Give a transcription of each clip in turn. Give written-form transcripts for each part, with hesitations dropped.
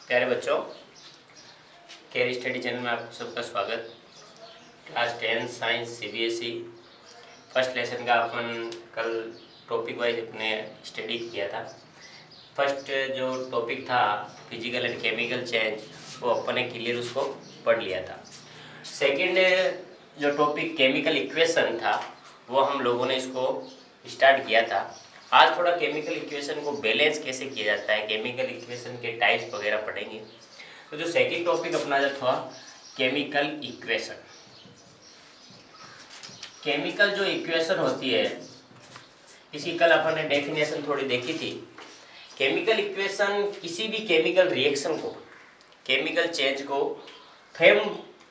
प्यारे बच्चों, care study channel में आपको सबका स्वागत। Class 10 science CBSE first lesson का अपन कल टॉपिक वाइज अपने स्टडी किया था। फर्स्ट जो टॉपिक था फिजिकल एंड केमिकल चेंज, वो अपन ने क्लियर उसको पढ़ लिया था। सेकंड जो टॉपिक केमिकल इक्वेशन था, वो हम लोगों ने इसको स्टार्ट किया था। आज थोड़ा केमिकल इक्वेशन को बैलेंस कैसे किया जाता है, केमिकल इक्वेशन के टाइप्स वगैरह पढ़ेंगे। तो जो सेकंड टॉपिक अपना था केमिकल इक्वेशन। केमिकल जो इक्वेशन होती है, इसकी कल अपन ने डेफिनेशन थोड़ी देखी थी। केमिकल इक्वेशन किसी भी केमिकल रिएक्शन को, केमिकल चेंज को फ्रेम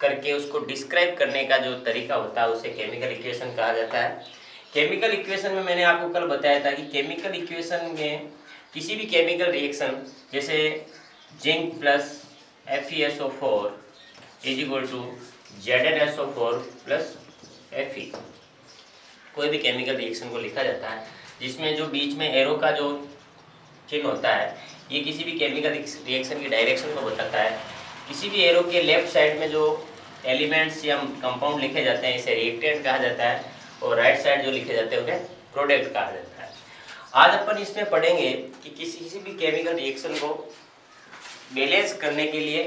करके उसको डिस्क्राइब करने का जो तरीका होता है, उसे केमिकल इक्वेशन कहा जाता है। केमिकल इक्वेशन में मैंने आपको कल बताया था कि केमिकल इक्वेशन में किसी भी केमिकल रिएक्शन, जैसे zinc plus FeSO4 is equal to ZnSO4 plus Fe, कोई भी केमिकल रिएक्शन को लिखा जाता है जिसमें जो बीच में एरो का जो चिन्ह होता है, ये किसी भी केमिकल रिएक्शन की डायरेक्शन को बताता है। किसी भी एरो के लेफ्ट साइड में जो एलिमेंट्स या कंपाउंड लिखे जाते हैं, इसे रिएक्टेंट कहा जाता है, और राइट साइड जो लिखे जाते हैं उन्हें प्रोडक्ट कहा जाता है। आज अपन इसमें पढ़ेंगे कि किसी भी केमिकल रिएक्शन को बैलेंस करने के लिए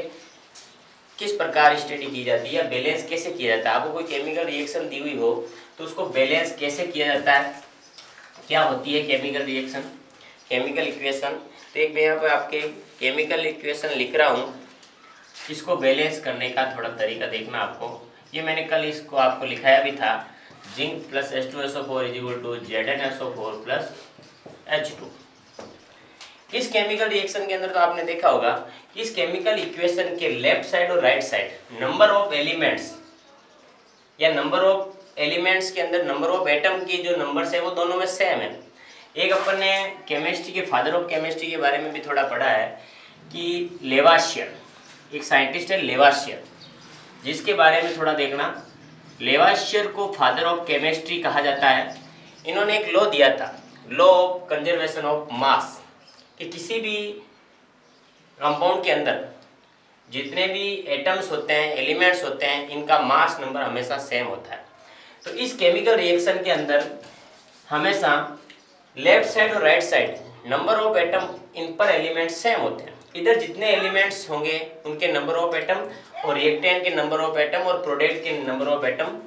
किस प्रकार स्टडी की जाती है या बैलेंस कैसे किया जाता है। आपको कोई केमिकल रिएक्शन दी हुई हो तो उसको बैलेंस कैसे किया जाता है, क्या होती है केमिकल रिएक्शन, केमिकल इक्वेशन। तो एक मैं यहाँ पे आपके केमिकल इक्वेशन लिख रहा हूँ, इसको बैलेंस करने का थोड़ा तरीका देखना आपको। ये मैंने कल इसको आपको लिखाया भी था, zinc plus H2SO4 is equal to ZnSO4 plus H2। इस केमिकल रिएक्शन के अंदर तो आपने देखा होगा कि इस केमिकल इक्वेशन के लेफ्ट साइड और right side number of elements या नंबर ऑफ एलिमेंट्स के अंदर नंबर ऑफ एटम की जो नंबर्स है वो दोनों में सेम है। एक अपन ने केमिस्ट्री के फादर ऑफ केमिस्ट्री के बारे में भी थोड़ा पढ़ा है कि लेवाशियर, एक साइंटिस्ट है लेवाशियर, जिसके बारे में थोड़ा देखना। लेवाशियर को फादर ऑफ केमिस्ट्री कहा जाता है। इन्होंने एक लॉ दिया था, law of conservation of mass, कि किसी भी कंपाउंड के अंदर जितने भी एटम्स होते हैं, एलिमेंट्स होते हैं, इनका मास नंबर हमेशा सेम होता है। तो इस केमिकल रिएक्शन के अंदर हमेशा लेफ्ट साइड और right side number of atom in पर एलिमेंट सेम होते हैं। इधर जितने एलिमेंट्स होंगे उनके नंबर ऑफ एटम, और रिएक्टेंट के नंबर ऑफ एटम और प्रोडक्ट के नंबर ऑफ एटम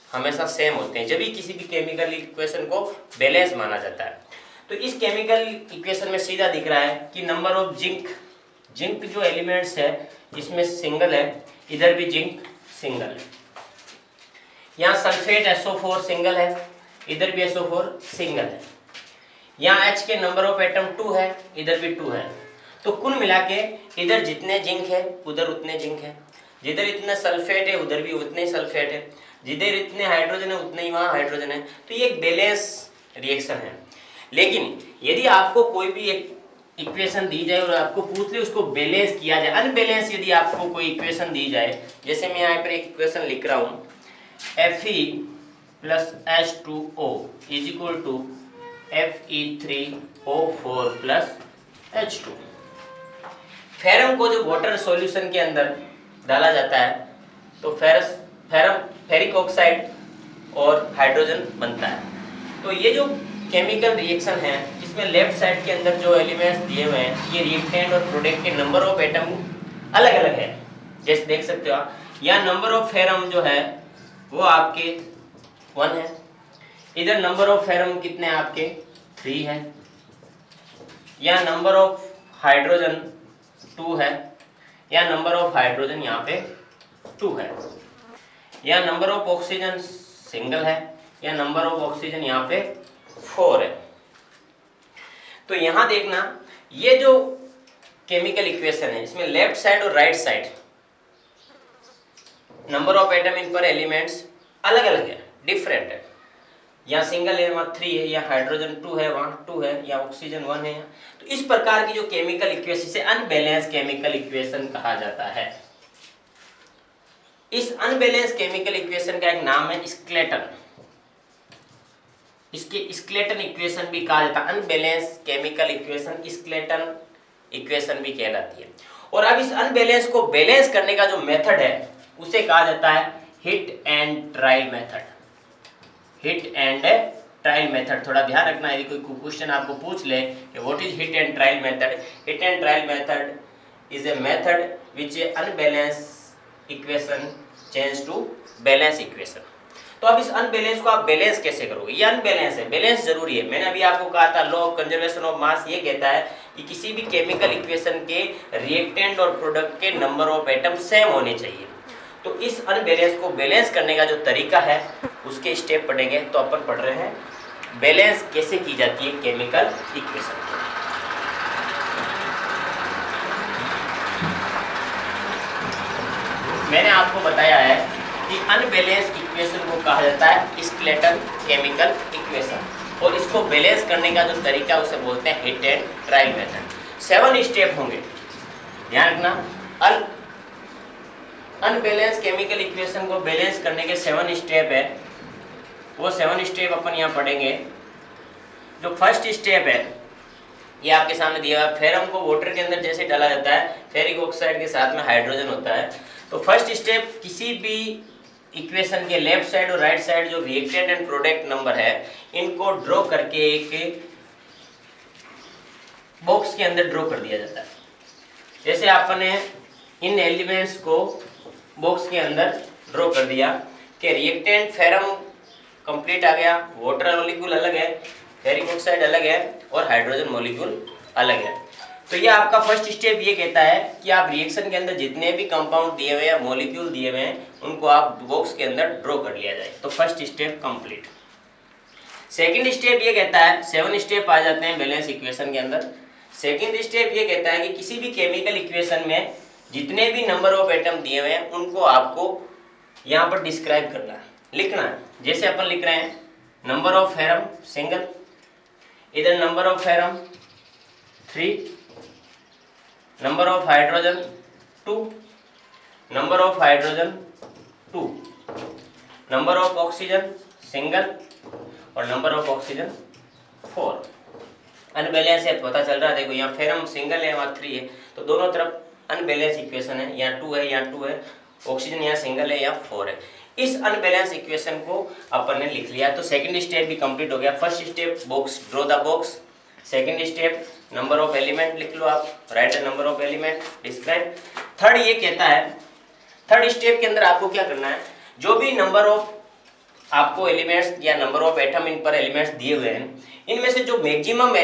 हमेशा सेम होते हैं, जब भी किसी भी केमिकल इक्वेशन को बैलेंस माना जाता है। तो इस केमिकल इक्वेशन में सीधा दिख रहा है कि नंबर ऑफ जिंक जो एलिमेंट्स है इसमें सिंगल है, इधर भी जिंक सिंगल है। यहाँ सल्फेट SO4 सिंगल है, इधर भी SO4 सिंगल है। यहाँ H के नंबर ऑफ एटम 2 है, इधर भी 2 है। तो कुल मिला के इधर जितने जिंक है उधर उतने जिंक है, जिधर इतना सल्फेट है उधर भी उतने ही सल्फेट है, जिधर इतने हाइड्रोजन है उतने ही वहाँ हाइड्रोजन है। तो ये एक बैलेंस रिएक्शन है। लेकिन यदि आपको कोई भी एक इक्वेशन दी जाए और आपको पूछ ले उसको बैलेंस किया जाए, अनबैलेंस यदि आपको कोई इक्वेशन दी जाए, जैसे मैं यहाँ पर एक इक्वेशन लिख रहा हूँ, Fe plus H2O is equal to Fe3O4 plus H2। Ferrum को जो वाटर सॉल्यूशन के अंदर डाला जाता है तो फेरिक ऑक्साइड और हाइड्रोजन बनता है। तो ये जो केमिकल रिएक्शन है, इसमें लेफ्ट साइड के अंदर जो एलिमेंट्स दिए हुए हैं, ये रिएक्टेंट और प्रोडक्ट के नंबर ऑफ एटम अलग अलग है, जैसे देख सकते हो आप। यहाँ नंबर ऑफ फेरम जो है वो आपके 1 है, इधर नंबर ऑफ फेरम कितने हैं आपके 3 है। यहाँ नंबर ऑफ हाइड्रोजन 2 है, या नंबर ऑफ हाइड्रोजन यहाँ पे 2 है। या नंबर ऑफ ऑक्सीजन सिंगल है, या नंबर ऑफ ऑक्सीजन यहाँ पे 4 है। तो यहाँ देखना, ये जो केमिकल इक्वेशन है इसमें लेफ्ट साइड और right side number of atom in पर एलिमेंट्स अलग अलग है, डिफरेंट है। यहाँ सिंगल है, वहाँ 3 है, या हाइड्रोजन 2 है, वहाँ 2 है, या ऑक्सीजन 1 है। तो इस प्रकार की जो केमिकल इक्वेशन से अनबैलेंस केमिकल इक्वेशन कहा जाता है। इस अनबैलेंस केमिकल इक्वेशन का एक नाम है स्केलेटन। इसके स्केलेटन इक्वेशन भी कहा जाता है, unbalance chemical equation skeleton equation भी कहलाती है। और अब इस अनबैलेंस को बैलेंस करने का जो मेथड है उसे कहा जाता है hit and trial method. Hit and trial method, थोड़ा ध्यान रखना, यदि कोई क्वेश्चन आपको पूछ ले कि what is hit and trial method, hit and trial method is a method which unbalance equation change to balance equation. तो अब इस अनबैलेंस को आप बैलेंस कैसे करोगे? ये अनबैलेंस है, बैलेंस जरूरी है। मैंने अभी आपको कहा था law of conservation of mass ये कहता है कि किसी भी केमिकल इक्वेशन के रिएक्टेंट और प्रोडक्ट के नंबर ऑफ एटम सेम होने चाहिए। तो इस अनबैलेंस को बैलेंस करने का जो तरीका है उसके स्टेप पढ़ेंगे। तो अपन पढ़ रहे हैं बैलेंस कैसे की जाती है केमिकल इक्वेशन। मैंने आपको बताया है कि अनबैलेंस इक्वेशन को कहा जाता है स्केलेटल केमिकल इक्वेशन, और इसको बैलेंस करने का जो तरीका उसे बोलते हैं hit and trial method. 7 step होंगे, ध्यान रखना। अनबैलेंस केमिकल इक्वेशन को बैलेंस करने के 7 स्टेप है, वो 7 स्टेप अपन यहाँ पढ़ेंगे। जो फर्स्ट स्टेप है ये आपके सामने दिया हुआ है। फेरम को वाटर के अंदर जैसे डाला जाता है, फेरिक ऑक्साइड के साथ में हाइड्रोजन होता है। तो फर्स्ट स्टेप, किसी भी इक्वेशन के लेफ्ट साइड और राइट साइड जो रिएक्टेंट एंड प्रोडक्ट नंबर है इनको ड्रॉ करके एक बॉक्स के अंदर ड्रॉ कर दिया जाता है। जैसे आपने इन एलिमेंट्स को बॉक्स के अंदर ड्रॉ कर दिया कि रिएक्टेंट फेरम कंप्लीट आ गया, वाटर मॉलिक्यूल अलग है, फेरिक ऑक्साइड अलग है और हाइड्रोजन मॉलिक्यूल अलग है। तो ये आपका फर्स्ट स्टेप ये कहता है कि आप रिएक्शन के अंदर जितने भी कंपाउंड दिए हुए हैं, मॉलिक्यूल दिए हुए हैं, उनको आप बॉक्स के अंदर ड्रॉ कर लिया जाए। तो first step complete. Second step ये कहता है, 7 स्टेप आ जाते हैं बैलेंस इक्वेशन के अंदर। सेकंड स्टेप ये कहता है कि किसी भी केमिकल इक्वेशन में जितने भी नंबर ऑफ एटम दिए हुए हैं उनको आपको यहाँ पर डिस्क्राइब करना है, लिखना है। जैसे अपन लिख रहे हैं नंबर ऑफ फेरम सिंगल, इधर number of ferrum 3, number of hydrogen 2, number of hydrogen 2, number of oxygen single और नंबर ऑफ ऑक्सीजन 4। अनबैलेंस है, पता चल रहा है। देखो यहाँ फेरम सिंगल है, वहाँ 3 है, तो दोनों तरफ अनबैलेंस इक्वेशन है। यहाँ 2 है, यहाँ 2 है, ऑक्सीजन यहाँ सिंगल है, यहाँ 4 है। इस अनबैलेंस इक्वेशन को अपन ने लिख लिया। तो सेकंड स्टेप भी कंप्लीट हो गया। First step box, draw the box. Second step number of element लिख लो आप, right number of element, describe. Third ये कहता है, थर्ड स्टेप के अंदर आपको क्या करना है, जो भी नंबर ऑफ आपको एलिमेंट्स या नंबर ऑफ एटम इन पर एलिमेंट्स दिए हुए हैं, इनमें से जो मैक्सिमम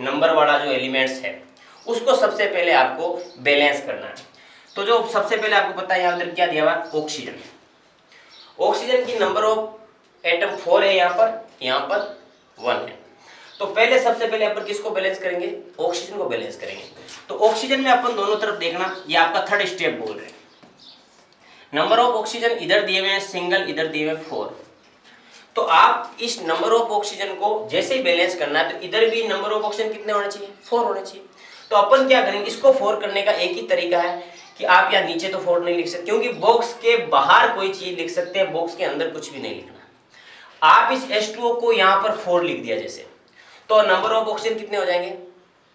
नंबर वाला जो एलिमेंट्स है उसको सबसे पहले आपको बैलेंस करना है। तो जो सबसे पहले आपको पता है यहाँ अंदर क्या दिया हुआ है, ऑक्सीजन। ऑक्सीजन की नंबर ऑफ एटम 4 है, यहाँ पर 1 है। तो पहले सबसे पहले अपन किसको बैलेंस करेंगे, ऑक्सीजन को बैलेंस करेंगे। तो ऑक्सीजन में अपन दोनों तरफ देखना, ये आपका थर्ड स्टेप बोल रहे हैं। नंबर ऑफ ऑक्सीजन इधर दिए हुए हैं सिंगल, इधर दिए हुए 4। तो आप इस नंबर ऑफ ऑक्सीजन को जैसे ही बैलेंस करना है तो इधर भी नंबर ऑफ ऑक्सीजन कितने होने चाहिए, 4 होने चाहिए। तो अपन क्या करेंगे, इसको 4 करने का एक ही तरीका है कि आप यहाँ नीचे तो 4 नहीं लिख सकते, क्योंकि बॉक्स के बाहर कोई चीज लिख सकते हैं, बॉक्स के अंदर कुछ भी नहीं लिखना। आप इस H2O को यहाँ पर 4 लिख दिया जैसे, तो नंबर ऑफ ऑक्सीजन कितने हो जाएंगे,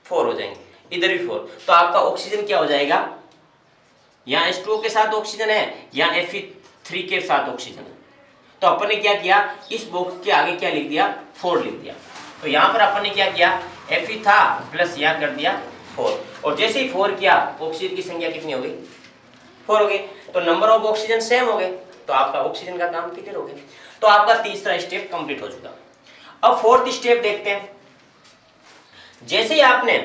4 हो जाएंगे। इधर भी 4, तो आपका ऑक्सीजन क्या हो जाएगा, यहाँ H2O के साथ ऑक्सीजन है, यहाँ Fe3 के साथ ऑक्सीजन है। तो अपन ने क्या किया, इस बॉक्स के आगे क्या लिख दिया, 4 लिख दिया। तो यहाँ पर अपन ने क्या किया, Fe था प्लस यहाँ कर दिया 4, और जैसे ही 4 किया ऑक्सीजन की संख्या कितनी हो गई, 4 हो गई। तो नंबर ऑफ ऑक्सीजन सेम हो गए, तो आपका ऑक्सीजन का काम क्लियर हो गया। तो आपका तीसरा स्टेप कंप्लीट हो चुका। अब फोर्थ स्टेप देखते हैं। जैसे ही आपने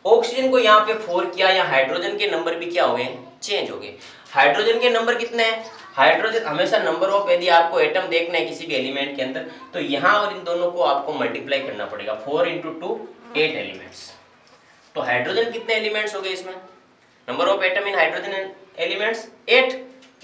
ऑक्सीजन को यहाँ पे 4 किया, या हाइड्रोजन के नंबर भी क्या हो गए, चेंज हो गए। हाइड्रोजन के नंबर कितने हैं, हाइड्रोजन हमेशा नंबर ऑफ, यदि आपको एटम देखना है किसी भी एलिमेंट के अंदर, तो यहाँ और इन दोनों को आपको मल्टीप्लाई करना पड़ेगा। 4 × 2 8 एलिमेंट्स। तो हाइड्रोजन कितने एलिमेंट्स हो गए इसमें, number of atom in hydrogen elements 8,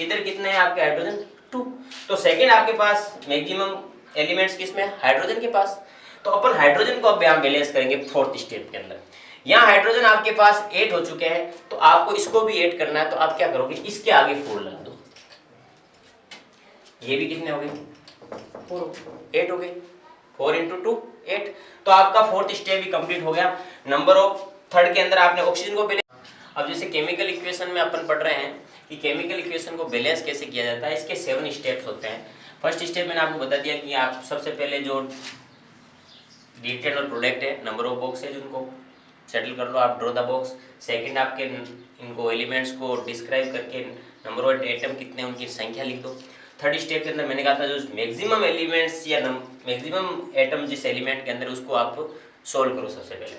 इधर कितने हैं आपके हाइड्रोजन 2। तो सेकेंड आपके पास मैक्सिमम एलिमेंट्स किसमें, हाइड्रोजन के पास। तो अपन हाइड्रोजन को अब यहाँ बैलेंस करेंगे फोर्थ स्टेप के अंदर। यहाँ हाइड्रोजन आपके पास 8 हो चुके हैं, तो आपको इसको भी 8 करना है। तो आप क्या करोगे, इसके आगे 4 लगा दो। ये भी कितने हो गए, 8 हो गए, 4 × 2 8। तो आपका फोर्थ स्टेप भी कंप्लीट हो गया। नंबर ऑफ थर्ड के अंदर आपने ऑक्सीजन को बैलेंस। अब जैसे केमिकल इक्वेशन में अपन पढ़ रहे हैं कि केमिकल इक्वेशन को बैलेंस कैसे किया जाता है, इसके 7 स्टेप्स होते हैं। फर्स्ट स्टेप मैंने आपको बता दिया कि आप सबसे पहले जो रिएक्टेंट और प्रोडक्ट है, नंबर ऑफ बॉक्स है जिनको सेटल कर लो, आप ड्रॉ द बॉक्स। सेकंड आपके इनको एलिमेंट्स को डिस्क्राइब करके नंबर ऑफ एटम कितने उनकी संख्या लिख दो। थर्ड स्टेप के अंदर मैंने कहा था जो मैक्सिमम एलिमेंट्स या मैक्सिमम एटम जिस एलिमेंट के अंदर उसको आप सोल्व करो सबसे पहले।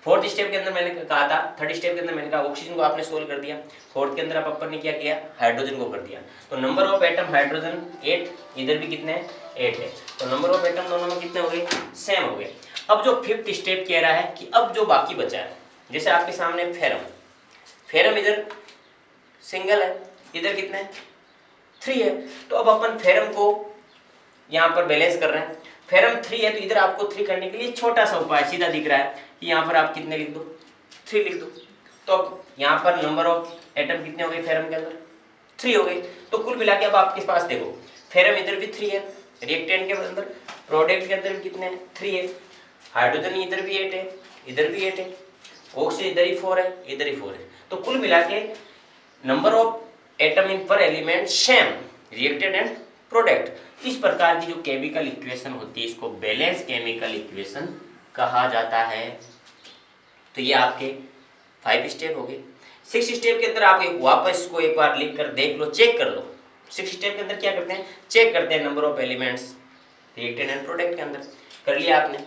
फोर्थ स्टेप के अंदर मैंने कहा था, थर्ड स्टेप के अंदर मैंने कहा ऑक्सीजन को आपने सोल्व कर दिया। फोर्थ के अंदर आप अपन ने क्या किया, हाइड्रोजन को कर दिया। तो नंबर ऑफ एटम हाइड्रोजन 8, इधर भी कितने हैं 8 है, तो नंबर ऑफ एटम दोनों में कितने हो गए, सेम हो गए। अब जो फिफ्थ स्टेप कह रहा है कि अब जो बाकी बचा है, जैसे आपके सामने फेरम इधर सिंगल है, इधर कितने 3 है, तो अब अपन फेरम को यहाँ पर बैलेंस कर रहे हैं। फेरम 3 है तो इधर आपको 3 करने के लिए छोटा सा उपाय सीधा दिख रहा है कि यहाँ पर आप कितने लिख दो, 3 लिख दो। तो अब यहाँ पर नंबर ऑफ एटम कितने हो गए फेरम के अंदर, 3 हो गए। तो कुल मिला के अब आपके पास देखो फेरम इधर भी 3 है, रिएक्टेंट के अंदर, प्रोडक्ट के अंदर भी कितने हैं 3 है, हाइड्रोजन इधर भी 8 है, इधर भी 8 है, ऑक्सीजन इधर ही 4 है, इधर ही 4 है। तो कुल मिला के नंबर ऑफ एटम इन पर element same, reactant and product. इस प्रकार की जो केमिकल इक्वेशन होती है इसको बैलेंस केमिकल इक्वेशन कहा जाता है। तो ये आपके 5 स्टेप हो गए। 6 स्टेप के अंदर आप वापस इसको एक बार लिख कर देख लो, चेक कर लो। 6 स्टेप के अंदर क्या करते हैं, चेक करते हैं number of elements reactant and product के अंदर। कर लिया आपने।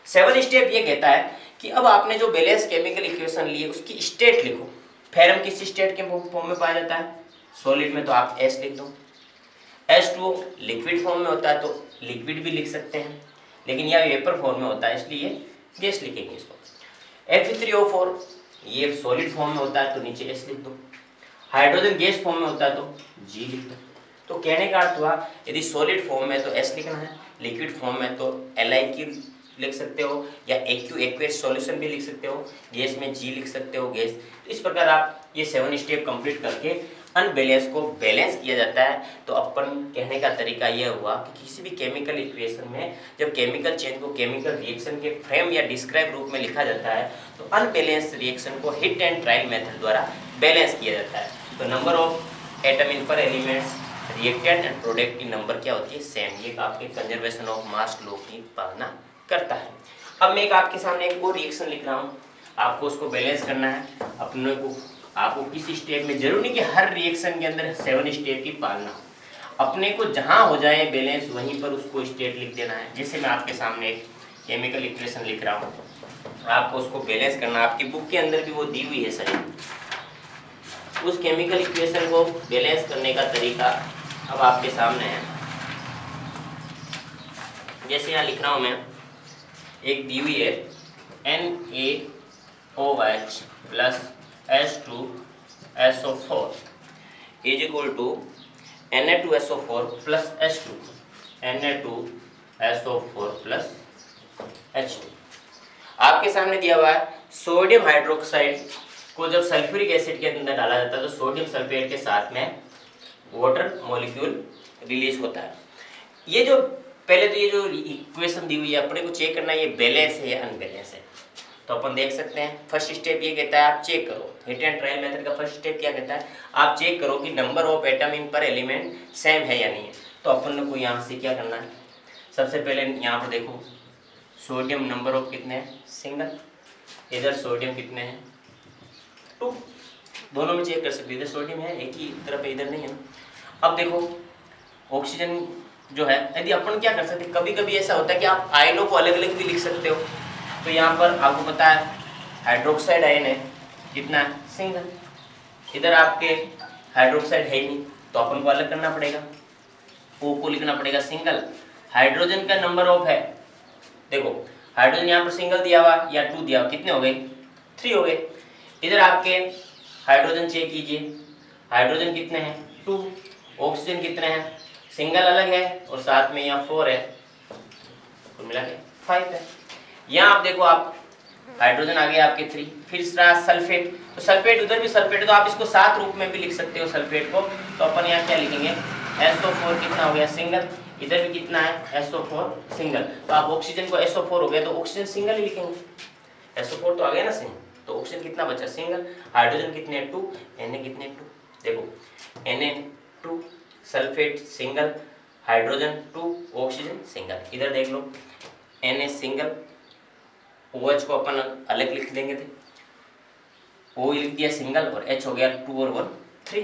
7 स्टेप ये कहता है कि अब आपने जो बैलेंस केमिकल इक्वेशन ली है उसकी स्टेट लिखो। फेरम किस स्टेट के फॉर्म में पाया जाता है, सॉलिड में, तो आप S लिख दो। H2 लिक्विड फॉर्म में होता है तो लिक्विड भी लिख सकते हैं, लेकिन यह वेपर फॉर्म में होता है इसलिए गैस लिखेंगे इसको। Fe3O4 ये सॉलिड फॉर्म में होता है तो नीचे S लिख दो। हाइड्रोजन गैस फॉर्म में होता है तो G लिख दो। तो कहने का अर्थ हुआ यदि सॉलिड फॉर्म में तो S लिखना है, लिक्विड फॉर्म में तो LiQ लिख सकते हो, या एक्वेस सॉल्यूशन भी लिख सकते हो, गैस में G लिख सकते हो गैस। तो इस प्रकार आप ये 7 स्टेप कंप्लीट करके अनबैलेंस को बैलेंस किया जाता है। तो अपन कहने का तरीका यह हुआ कि किसी भी केमिकल इक्वेशन में जब केमिकल चेंज को केमिकल रिएक्शन के फ्रेम या डिस्क्राइब रूप में लिखा जाता है तो अनबैलेंस रिएक्शन को हिट एंड ट्रायल मेथड द्वारा बैलेंस किया जाता है। तो नंबर ऑफ एटम इन पर एलिमेंट्स रिएक्टेंट एंड प्रोडक्ट की नंबर क्या होती है, सेम। ये आपके कंजर्वेशन ऑफ मास लॉ की पालना करता है। अब मैं आपके सामने एक और रिएक्शन लिख रहा हूँ, आपको उसको बैलेंस करना है। अपने को आपको किस स्टेप में, जरूरी नहीं कि हर रिएक्शन के अंदर 7 स्टेप की पालना हो, अपने को जहां हो जाए बैलेंस वहीं पर उसको स्टेट लिख देना है। जैसे मैं आपके सामने एक केमिकल इक्वेशन लिख रहा हूँ, आपको उसको बैलेंस करना, आपकी बुक के अंदर भी वो दी हुई है सही। उस केमिकल इक्वेशन को बैलेंस करने का तरीका अब आपके सामने है। जैसे यहाँ लिख रहा हूँ मैं, एक दी हुई है NaOH plus H2SO4 is equal to Na2SO4 plus H2, Na2SO4 plus H2। आपके सामने दिया हुआ है सोडियम हाइड्रोक्साइड को जब सल्फ्यूरिक एसिड के अंदर डाला जाता है तो सोडियम सल्फेट के साथ में वाटर मॉलिक्यूल रिलीज होता है। ये जो पहले तो ये जो इक्वेशन दी हुई है अपने को चेक करना है ये बैलेंस है या अनबैलेंस है। तो अपन देख सकते हैं फर्स्ट स्टेप ये कहता है आप चेक करो, हिट एंड ट्रायल मेथड का फर्स्ट स्टेप क्या कहता है, आप चेक करो कि नंबर ऑफ एटम इन पर एलिमेंट सेम है या नहीं है। तो अपन को यहाँ से क्या करना है, सबसे पहले यहाँ पर देखो सोडियम नंबर ऑफ कितने हैं, सिंगल, इधर सोडियम कितने हैं 2, दोनों में चेक कर सकते, इधर सोडियम है एक ही तरफ, इधर नहीं है। अब देखो ऑक्सीजन जो है, यदि अपन क्या कर सकते, कभी कभी ऐसा होता है कि आप आयनों को अलग अलग भी लिख सकते हो। तो यहाँ पर आपको पता है हाइड्रोक्साइड आयन है कितना है, सिंगल, इधर आपके हाइड्रोक्साइड है ही नहीं तो अपन को अलग करना पड़ेगा, O को लिखना पड़ेगा सिंगल। हाइड्रोजन का नंबर ऑफ है, देखो हाइड्रोजन यहाँ पर सिंगल दिया हुआ या 2 दिया हुआ, कितने हो गए 3 हो गए। इधर आपके हाइड्रोजन चेक कीजिए, हाइड्रोजन कितने हैं 2, ऑक्सीजन कितने हैं, सिंगल अलग है और साथ में यहाँ 4 है, तो मिला के 5 है। यहाँ आप देखो आप हाइड्रोजन आ गया आपके 3, फिर रहा सल्फेट, तो सल्फेट उधर भी सल्फेट है तो आप इसको 7 रूप में भी लिख सकते हो सल्फेट को। तो अपन यहाँ क्या लिखेंगे SO4 कितना हो गया सिंगल, इधर भी कितना है SO4 सिंगल। तो आप ऑक्सीजन को SO4 हो गया तो ऑक्सीजन सिंगल ही लिखेंगे, SO4 तो आ गया ना सिंगल। तो ऑक्सीजन कितना बचा, सिंगल। हाइड्रोजन कितने हैं, 2, Na कितने 2, देखो Na2 sulphate single, hydrogen 2, oxygen single. इधर देख लो Na सिंगल, OH को अपन अलग लिख देंगे थे, O लिख दिया सिंगल और H हो गया 2 और 1 3,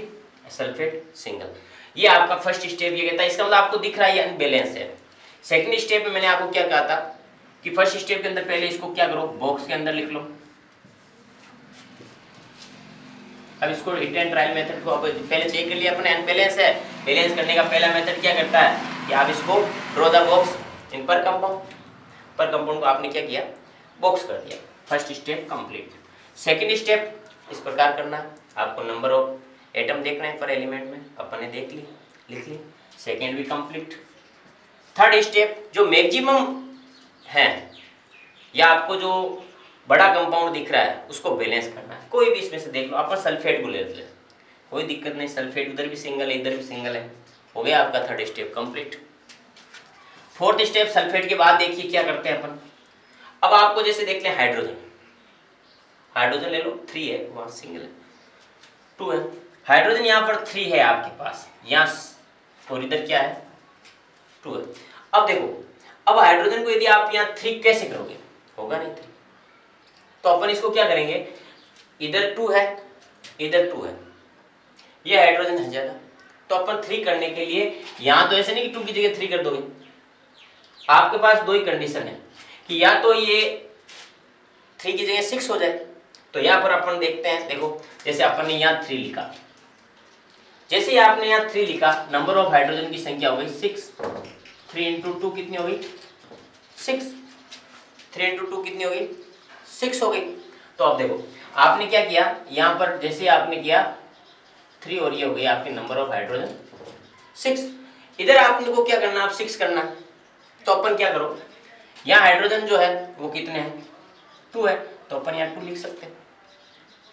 सल्फेट सिंगल। ये आपका फर्स्ट स्टेप ये कहता है, इसका मतलब आपको दिख रहा है ये अनबैलेंस है। सेकंड स्टेप में मैंने आपको क्या कहा था कि फर्स्ट स्टेप के अंदर पहले इसको क्या करो, बॉक्स के अंदर लिख लो। अब इसको हिट एंड ट्रायल मेथड को पहले चेक कर लिया अपने अनबैलेंस है। बैलेंस करने का पहला मेथड क्या करता है कि आप इसको ड्रॉ द बॉक्स इन पर कंपाउंड, पर कंपाउंड को आपने क्या किया, बॉक्स कर दिया। First step complete. Second step इस प्रकार करना है, आपको नंबर ऑफ एटम देखना है पर एलिमेंट में, अपन ने देख ली, लिख ली। सेकंड भी कंप्लीट। थर्ड स्टेप जो मैक्सिमम है या आपको जो बड़ा कंपाउंड दिख रहा है उसको बैलेंस करना है। कोई भी इसमें से देख लो, अपन सल्फेट को ले लेते हैं, कोई दिक्कत नहीं, सल्फेट उधर भी सिंगल है इधर भी सिंगल है, हो गया आपका third step complete. Fourth step sulphate के बाद देखिए क्या करते हैं अपन। अब आपको जैसे देख लें हाइड्रोजन, हाइड्रोजन ले लो, 3 है वहां सिंगल है, 2 है। हाइड्रोजन यहाँ पर 3 है आपके पास, यहाँ और इधर क्या है 2 है। अब देखो, अब हाइड्रोजन को यदि आप यहाँ 3 कैसे करोगे, होगा नहीं 3, तो अपन इसको क्या करेंगे, इधर 2 है इधर 2 है, ये हाइड्रोजन है ज्यादा, तो अपन 3 करने के लिए यहाँ तो ऐसे नहीं कि 2 की जगह 3 कर दोगे, आपके पास दो ही कंडीशन है कि या तो ये 3 की जगह 6 हो जाए। तो यहाँ पर अपन देखते हैं, देखो जैसे अपन ने यहाँ 3 लिखा, जैसे ही आपने यहाँ 3 लिखा, नंबर ऑफ हाइड्रोजन की संख्या हो गई 6, 3 इंटू 2 कितनी हो गई 6, 3 इंटू 2 कितनी हो गई 6 हो गई। तो अब देखो आपने क्या किया, यहाँ पर जैसे आपने किया 3 और ये हो गई आपकी नंबर ऑफ हाइड्रोजन 6, इधर आपने को क्या करना, आप 6 करना। तो अपन क्या करो, यहाँ हाइड्रोजन जो है वो कितने हैं 2 है, तो अपन यहाँ 2 लिख सकते हैं।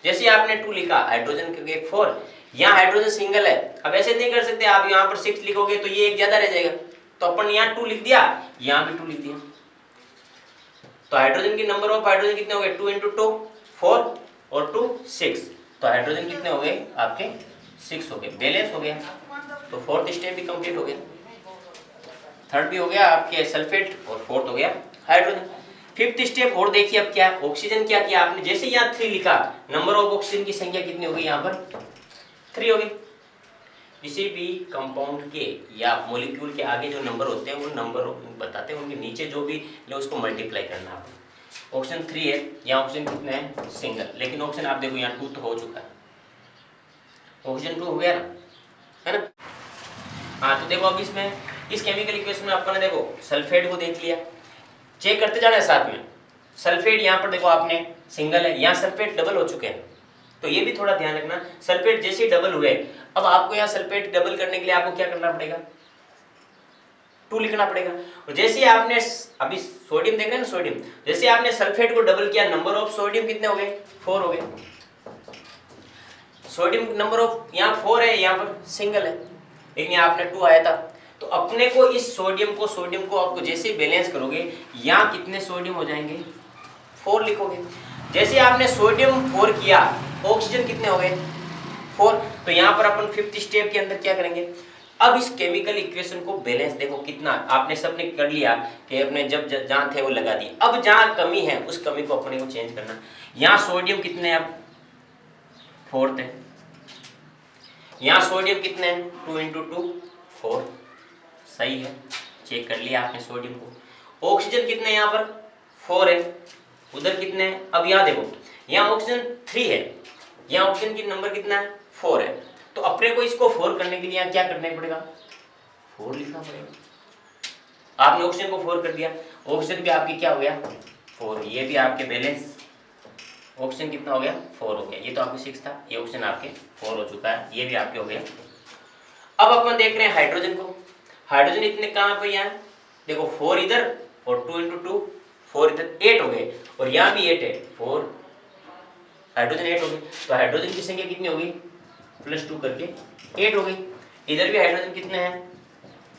जैसे आपने 2 लिखा, हाइड्रोजन के 4, यहाँ हाइड्रोजन सिंगल है, अब ऐसे नहीं कर सकते आप यहाँ पर 6 लिखोगे तो ये एक ज्यादा रह जाएगा, तो अपन यहाँ 2 लिख दिया, यहाँ भी 2 लिख दिया। तो हाइड्रोजन की नंबर ऑफ हाइड्रोजन कितने हो गए, 2 इंटू 2 4 और 2 6, तो हाइड्रोजन कितने हो गए आपके 6 हो गए, बैलेंस हो गया। तो फोर्थ स्टेप भी कंप्लीट हो गया, थर्ड भी हो गया आपके सल्फेट और फोर्थ हो गया हाइड्रोजन। फिफ्थ स्टेप और देखिए अब क्या, ऑक्सीजन क्या किया आपने, जैसे यहाँ 3 लिखा, नंबर ऑफ ऑक्सीजन की संख्या कितनी हो गई यहाँ पर 3 हो गई। किसी भी कंपाउंड के या मॉलिक्यूल के आगे जो नंबर होते हैं वो नंबर बताते हैं, उनके नीचे जो भी ले उसको मल्टीप्लाई करना आपको। ऑप्शन 3 है, यहाँ ऑप्शन कितने हैं सिंगल, लेकिन ऑप्शन आप देखो यहाँ 2 तो हो चुका है, ऑप्शन 2 हो गया ना, है ना। हाँ तो देखो अब इसमें इस केमिकल इक्वेशन में अपन ने देखो सल्फेट को देख लिया, चेक करते जाना है साथ में। सल्फेट यहाँ पर देखो आपने सिंगल है, यहाँ सल्फेट डबल हो चुके हैं, तो ये भी थोड़ा ध्यान रखना, सल्फेट जैसे ही डबल हुए, अब आपको यहाँ सल्फेट डबल करने के लिए आपको क्या करना पड़ेगा 2 लिखना पड़ेगा। और जैसे आपने अभी सोडियम देख रहे हैं ना, सोडियम जैसे आपने सल्फेट को डबल किया, नंबर ऑफ सोडियम कितने हो गए 4 हो गए, सोडियम नंबर ऑफ यहाँ 4 है, यहाँ पर सिंगल है, लेकिन यहाँ आपने 2 आया था। तो अपने को इस सोडियम को आपको जैसे ही बैलेंस करोगे, यहाँ कितने सोडियम हो जाएंगे 4 लिखोगे। जैसे आपने सोडियम 4 किया, ऑक्सीजन कितने हो गए 4, तो यहाँ पर अपन फिफ्थ स्टेप के अंदर क्या करेंगे, अब इस केमिकल इक्वेशन को बैलेंस देखो कितना आपने सबने कर लिया कि अपने जब जहाँ थे वो लगा दी, अब जहाँ कमी है उस कमी को अपने को चेंज करना। यहाँ सोडियम कितने हैं, अब 4 है, यहाँ सोडियम कितने हैं 2 इंटू 2 4, सही है, चेक कर लिया आपने सोडियम को। ऑक्सीजन कितने यहाँ पर 4 है, उधर कितने हैं, अब यहाँ देखो यहाँ ऑक्सीजन 3 है, यहाँ ऑक्सीजन की नंबर कितना है 4 है, तो अपने को इसको 4 करने के लिए यहाँ क्या करना पड़ेगा 4 लिखना पड़ेगा। आपने ऑक्सीजन को 4 कर दिया, ऑक्सीजन भी आपकी क्या हो गया 4, ये भी आपके बैलेंस, ऑक्सीजन कितना हो गया 4 हो गया, ये तो आपके 6 था, ये ऑक्सीजन आपके 4 हो चुका है, ये भी आपके हो गया। अब अपन देख रहे हैं हाइड्रोजन को, हाइड्रोजन इतने कहाँ पे यहाँ देखो 4 इधर और 2 इंटू 2 4 इधर 8 हो गए, और यहाँ भी 8 है 4, हाइड्रोजन 8 हो गए, तो हाइड्रोजन की संख्या कितनी होगी +2 करके 8 हो गई। इधर भी हाइड्रोजन कितने हैं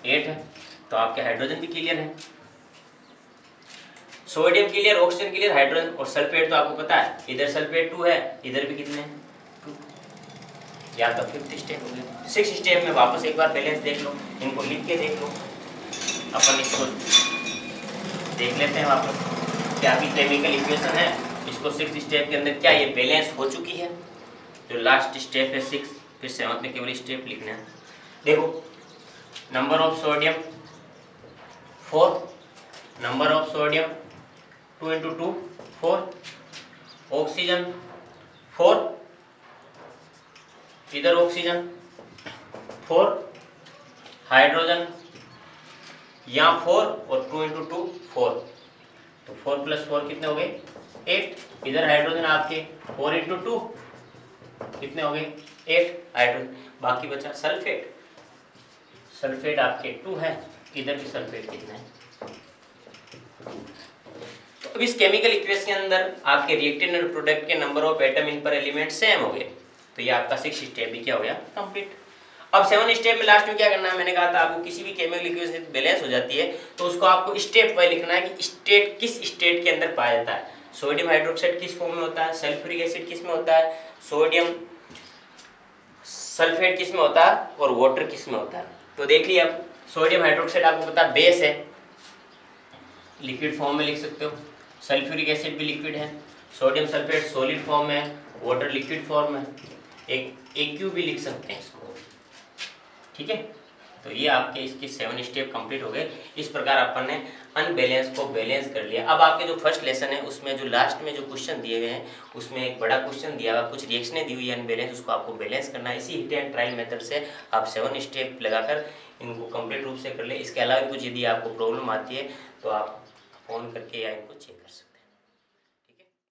8 है, तो आपके हाइड्रोजन भी क्लियर है। Sodium clear, oxygen clear, hydrogen और सल्फेट तो आपको पता है, इधर सल्फेट 2 है, इधर भी कितने हैं 2। ये आपका 5th स्टेप हो गया। 6th स्टेप में वापस एक बार बैलेंस देख लो, इनको लिख के देख लो, अपन इसको देख लेते हैं वापस क्या भी केमिकल इक्वेशन है, इसको 6th स्टेप के अंदर क्या ये बैलेंस हो चुकी है। जो लास्ट स्टेप है 6, फिर 7th में केवल स्टेप लिखना है। देखो number of sodium 4, number of sodium 2 × 2 4, oxygen 4, इधर ऑक्सीजन 4, हाइड्रोजन यहाँ 4 और 2 × 2 4, तो 4 + 4 कितने हो गए 8। इधर हाइड्रोजन आपके 4 × 2 कितने हो गए 8 हाइड्रोजन। बाकी बचा सल्फेट, सल्फेट आपके 2 है, इधर भी सल्फेट कितना है। तो अब इस केमिकल इक्वेशन के अंदर आपके रिएक्टेंट और प्रोडक्ट के नंबर ऑफ एटम इन पर एलिमेंट सेम हो गए, तो ये आपका 6th स्टेप भी क्या हो गया कंप्लीट। अब 7th स्टेप में लास्ट में क्या करना है, मैंने कहा था आपको किसी भी केमिकल इक्वेशन बैलेंस हो जाती है तो उसको आपको स्टेप वाइज लिखना है कि स्टेट किस स्टेट के अंदर पाया जाता है। सोडियम हाइड्रोक्साइड किस फॉर्म में होता है, सल्फ्यूरिक एसिड किस में होता है, सोडियम सल्फेट किस में होता है और वाटर किस में होता है। तो देख लिया, अब सोडियम हाइड्रोक्साइड आपको पता है बेस है, लिक्विड फॉर्म में लिख सकते हो, सल्फ्यूरिक एसिड भी लिक्विड है, सोडियम सल्फेट सॉलिड फॉर्म में है, वाटर लिक्विड फॉर्म में, एक AQ भी लिख सकते हैं इसको, ठीक है। तो ये आपके इसके 7 स्टेप कंप्लीट हो गए। इस प्रकार अपन ने अनबैलेंस को बैलेंस कर लिया। अब आपके जो फर्स्ट लेसन है उसमें जो लास्ट में जो क्वेश्चन दिए हुए हैं उसमें एक बड़ा क्वेश्चन दिया हुआ, कुछ रिएक्शनें दी हुई है अनबैलेंस, उसको आपको बैलेंस करना है। इसी हिट एंड ट्रायल मेथड से आप 7 स्टेप लगाकर इनको कंप्लीट रूप से कर ले। इसके अलावा कुछ यदि आपको प्रॉब्लम आती है तो आप फ़ोन करके या इनको चेक कर सकते हैं।